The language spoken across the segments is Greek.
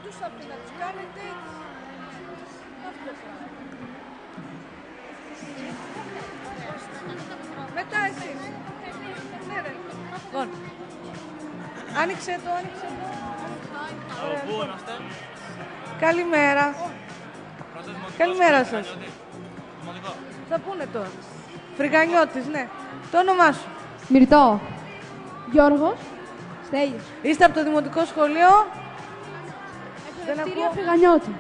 τους από να τους κάνετε έτσι. Αυτό πράγμα. Μετά εσείς. Ναι, ρε. Λοιπόν, άνοιξε το. Πού είμαστε? Καλημέρα. Καλημέρα σας. Θα πούνε τώρα. Φρυγανιώτης, ναι. Το όνομά σου. Μυρτώ. Γιώργος. Στέλιος. Είστε από το Δημοτικό Σχολείο. Εκπαιδευτήρια Φρυγανιώτη.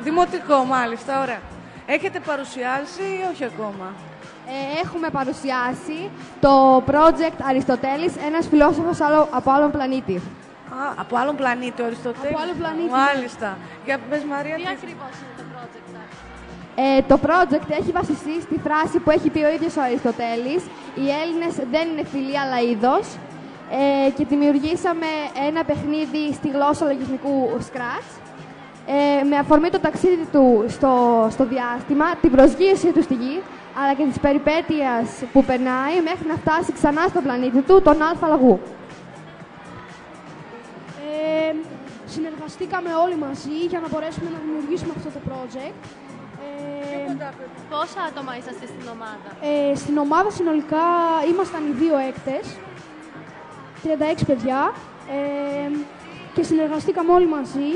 Δημοτικό, μάλιστα, ωραία. Έχετε παρουσιάσει ή όχι ακόμα? Έχουμε παρουσιάσει το project Αριστοτέλης, ένας φιλόσοφος από άλλον πλανήτη. Από άλλον πλανήτη ο Αριστοτέλης. Από άλλον πλανήτη. Μάλιστα. Για πες, Μαρία. Τι ακριβώς είναι το project? Το project έχει βασιστεί στη φράση που έχει πει ο ίδιος ο Αριστοτέλης: οι Έλληνες δεν είναι φυλή αλλά είδος. Και δημιουργήσαμε ένα παιχνίδι στη γλώσσα λογισμικού Scratch. Με αφορμή το ταξίδι του στο διάστημα, την προσγείωσή του στη Γη, αλλά και τις περιπέτειες που περνάει μέχρι να φτάσει ξανά στον πλανήτη του, τον Αλφα Λαγού. Συνεργαστήκαμε όλοι μαζί για να μπορέσουμε να δημιουργήσουμε αυτό το project. Πόσα άτομα είσαστε στην ομάδα? Στην ομάδα συνολικά ήμασταν οι 2 έκτες, 36 παιδιά, και συνεργαστήκαμε όλοι μαζί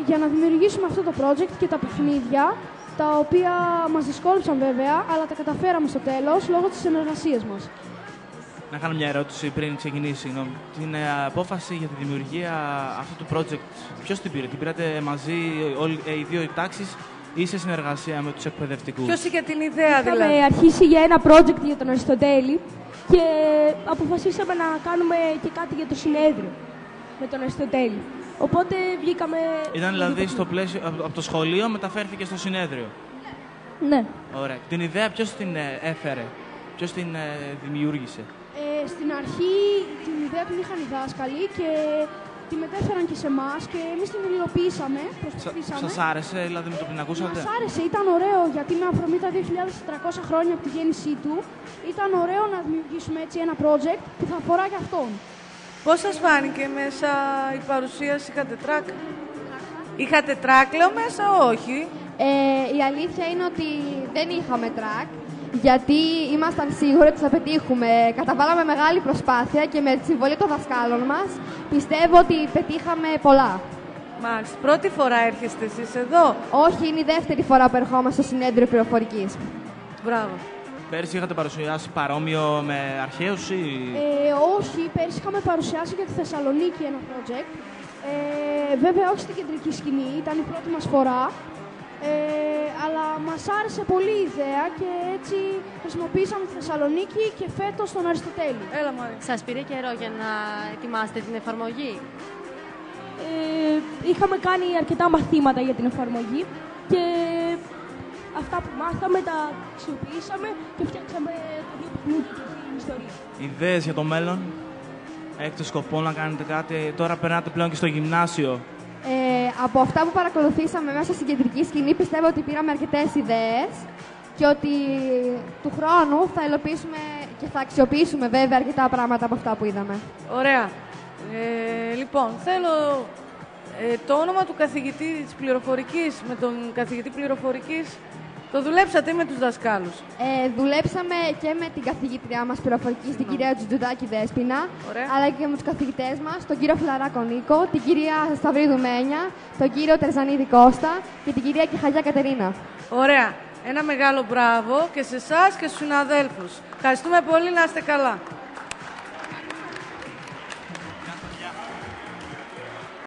για να δημιουργήσουμε αυτό το project και τα παιχνίδια, τα οποία μας δυσκόλεψαν βέβαια, αλλά τα καταφέραμε στο τέλος λόγω της συνεργασίας μας. Να κάνω μια ερώτηση πριν ξεκινήσει. Την απόφαση για τη δημιουργία αυτού του project, ποιος την πήρε? Την πήρατε μαζί οι 2 τάξεις ή σε συνεργασία με τους εκπαιδευτικούς? Ποιος είχε την ιδέα δηλαδή? Είχαμε αρχίσει για ένα project για τον Αριστοτέλη και αποφασίσαμε να κάνουμε και κάτι για το συνέδριο με τον Αριστοτέλη. Οπότε βγήκαμε... Ήταν δηλαδή στο πλαίσιο, από το σχολείο μεταφέρθηκε στο συνέδριο. Ναι. Ωραία. Την ιδέα ποιος την έφερε, ποιος την δημιούργησε? Στην αρχή την ιδέα την είχαν οι δάσκαλοι και τη μετέφεραν και σε εμάς και εμείς την υλοποιήσαμε, προσπαθήσαμε. Σας άρεσε δηλαδή με το που την ακούσατε? Μας άρεσε, ήταν ωραίο γιατί με αφορμή τα 2.400 χρόνια από τη γέννησή του ήταν ωραίο να δημιουργήσουμε έτσι ένα project που θα αφορά και αυτόν. Πώς σας φάνηκε μέσα η παρουσίαση? Είχατε τρακ? Είχατε τρακ, λέω, μέσα, όχι? Η αλήθεια είναι ότι δεν είχαμε τρακ, γιατί ήμασταν σίγουροι ότι θα πετύχουμε. Καταβάλαμε μεγάλη προσπάθεια και με τη συμβολή των δασκάλων μας πιστεύω ότι πετύχαμε πολλά. Μάλιστα. Πρώτη φορά έρχεστε εσείς εδώ? Όχι, είναι η δεύτερη φορά που ερχόμαστε στο συνέδριο πληροφορικής. Μπράβο. Πέρυσι είχατε παρουσιάσει παρόμοιο με αρχαίους ή? Όχι, πέρυσι είχαμε παρουσιάσει για τη Θεσσαλονίκη ένα project. Βέβαια όχι στην κεντρική σκηνή, ήταν η πρώτη μας φορά. Αλλά μας άρεσε πολύ η ιδέα και έτσι χρησιμοποίησαμε τη Θεσσαλονίκη και φέτος τον Αριστοτέλη. Έλα, Μαρία. Σας πήρε καιρό για να ετοιμάσετε την εφαρμογή? Είχαμε κάνει αρκετά μαθήματα για την εφαρμογή και αυτά που μάθαμε τα αξιοποιήσαμε και φτιάξαμε τα 2 παιχνίδια και την ιστορία. Ιδέες για το μέλλον? Έχετε σκοπό να κάνετε κάτι? Τώρα περνάτε πλέον και στο γυμνάσιο. Από αυτά που παρακολουθήσαμε μέσα στην κεντρική σκηνή πιστεύω ότι πήραμε αρκετές ιδέες και ότι του χρόνου θα υλοποιήσουμε και θα αξιοποιήσουμε βέβαια αρκετά πράγματα από αυτά που είδαμε. Ωραία. Λοιπόν, θέλω το όνομα του καθηγητή της πληροφορικής με τον καθηγητή πληροφορικής. Το δουλέψατε με τους δασκάλους? Δουλέψαμε και με την καθηγήτριά μας πληροφορικής, την κυρία Τζουτζουδάκη Δέσποινα, αλλά και με τους καθηγητές μας, τον κύριο Φιλαράκο Νίκο, την κυρία Σταυρίδου Μένια, τον κύριο Τερζανίδη Κώστα και την κυρία Κιχαγιά Κατερίνα. Ωραία. Ένα μεγάλο μπράβο και σε εσάς και στους συναδέλφους. Ευχαριστούμε πολύ, να είστε καλά.